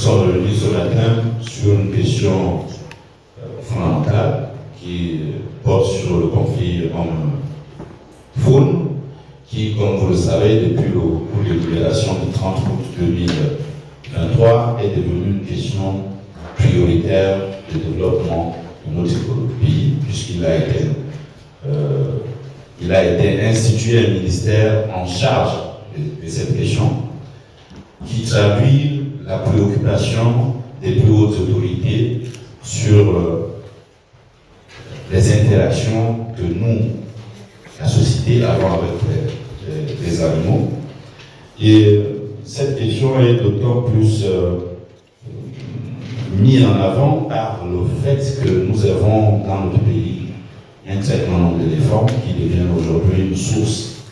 sommes réunis ce matin sur une question fondamentale qui porte sur le conflit homme-faune, qui, comme vous le savez, depuis le coup de libération du 30 août 2023, est devenu une question prioritaire de développement de notre pays, puisqu'il a été institué un ministère en charge de cette question, qui traduit la préoccupation des plus hautes autorités sur les interactions que nous, la société, avons avec les animaux. Et cette question est d'autant plus mise en avant par le fait que nous avons dans notre pays un très grand nombre d'éléphants qui deviennent aujourd'hui une source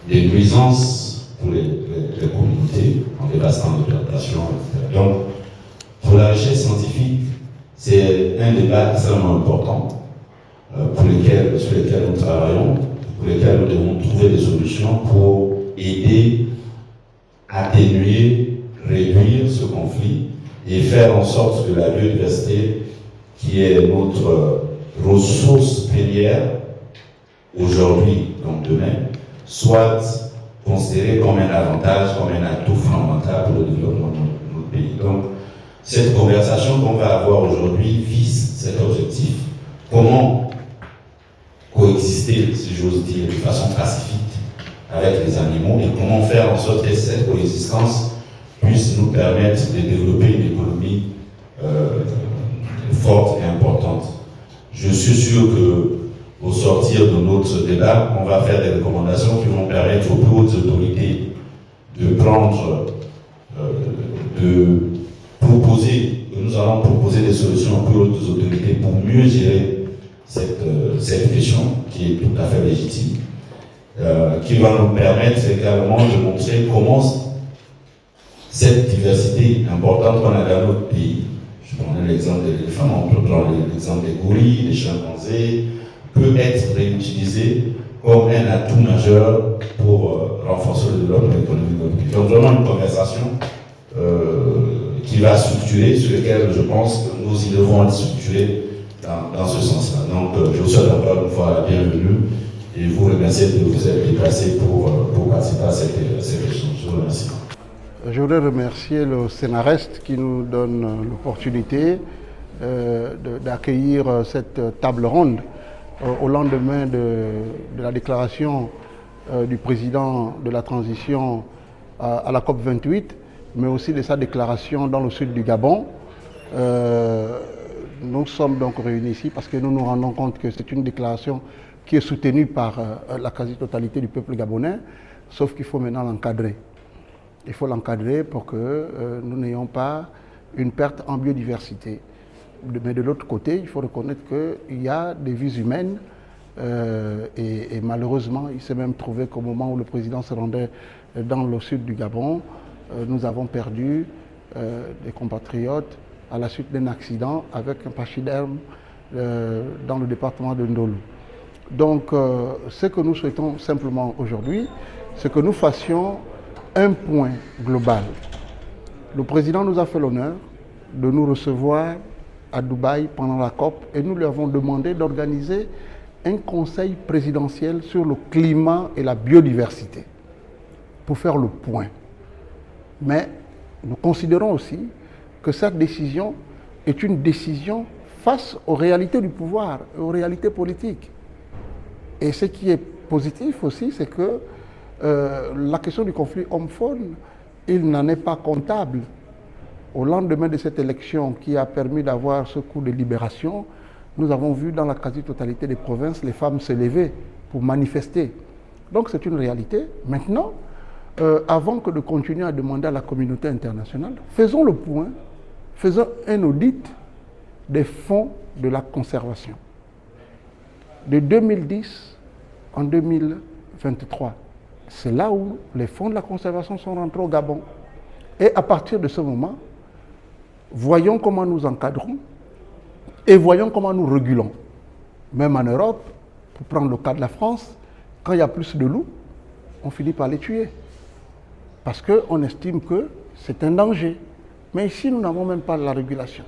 de nuisances pour les communautés en dévastant les plantations, etc. Donc, pour la recherche scientifique, c'est un débat extrêmement important sur lesquels nous travaillons, pour lesquels nous devons trouver des solutions pour aider, atténuer, réduire ce conflit et faire en sorte que la biodiversité, qui est notre ressource première aujourd'hui, donc demain, soit considérée comme un avantage, comme un atout fondamental pour le développement de notre pays. Donc, cette conversation qu'on va avoir aujourd'hui vise cet objectif. Comment coexister, si j'ose dire, de façon pacifique avec les animaux et comment faire en sorte que cette coexistence puisse nous permettre de développer une économie forte et importante. Je suis sûr qu'au sortir de notre débat, on va faire des recommandations qui vont permettre aux plus hautes autorités de nous allons proposer des solutions aux plus hautes autorités pour mieux gérer cette question qui est tout à fait légitime, qui va nous permettre également de montrer comment cette diversité importante qu'on a dans notre pays, je prenais l'exemple de l'éléphant, on peut prendre l'exemple des gorilles, des chimpanzés, peut être réutilisée comme un atout majeur pour renforcer le développement économique de notre pays. Donc vraiment une conversation qui va structurer, sur laquelle je pense que nos idées vont être structurées dans ce sens-là. Donc je vous souhaite encore une fois la bienvenue et vous remercie de vous être déplacé pour participer à cette échange. Je vous remercie. Je voudrais remercier le Sénarest qui nous donne l'opportunité d'accueillir cette table ronde au lendemain de la déclaration du président de la transition à la COP28, mais aussi de sa déclaration dans le sud du Gabon. Nous sommes donc réunis ici parce que nous nous rendons compte que c'est une déclaration qui est soutenue par la quasi-totalité du peuple gabonais, sauf qu'il faut maintenant l'encadrer. Il faut l'encadrer pour que nous n'ayons pas une perte en biodiversité. Mais de l'autre côté, il faut reconnaître qu'il y a des vies humaines et malheureusement, il s'est même trouvé qu'au moment où le président se rendait dans le sud du Gabon, nous avons perdu des compatriotes à la suite d'un accident avec un pachyderme dans le département de Ndolo. Donc, ce que nous souhaitons simplement aujourd'hui, c'est que nous fassions un point global. Le président nous a fait l'honneur de nous recevoir à Dubaï pendant la COP et nous lui avons demandé d'organiser un conseil présidentiel sur le climat et la biodiversité pour faire le point. Mais nous considérons aussi que cette décision est une décision face aux réalités du pouvoir et aux réalités politiques. Et ce qui est positif aussi, c'est que la question du conflit homme-faune, il n'en est pas comptable. Au lendemain de cette élection qui a permis d'avoir ce coup de libération, nous avons vu dans la quasi-totalité des provinces les femmes se lever pour manifester. Donc c'est une réalité. Maintenant, avant que de continuer à demander à la communauté internationale, faisons le point, faisons un audit des fonds de la conservation. De 2010 en 2023, c'est là où les fonds de la conservation sont rentrés au Gabon. Et à partir de ce moment, voyons comment nous encadrons et voyons comment nous régulons. Même en Europe, pour prendre le cas de la France, quand il y a plus de loups, on finit par les tuer. Parce qu'on estime que c'est un danger. Mais ici, nous n'avons même pas la régulation.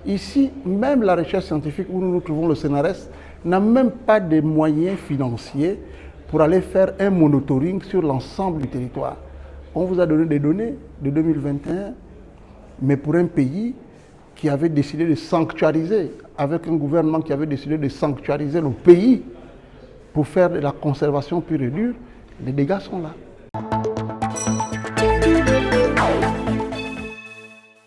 Ici, même la recherche scientifique où nous nous trouvons, le CNRS, n'a même pas de moyens financiers pour aller faire un monitoring sur l'ensemble du territoire. On vous a donné des données de 2021, mais pour un pays qui avait décidé de sanctuariser, avec un gouvernement qui avait décidé de sanctuariser le pays pour faire de la conservation pure et dure, les dégâts sont là.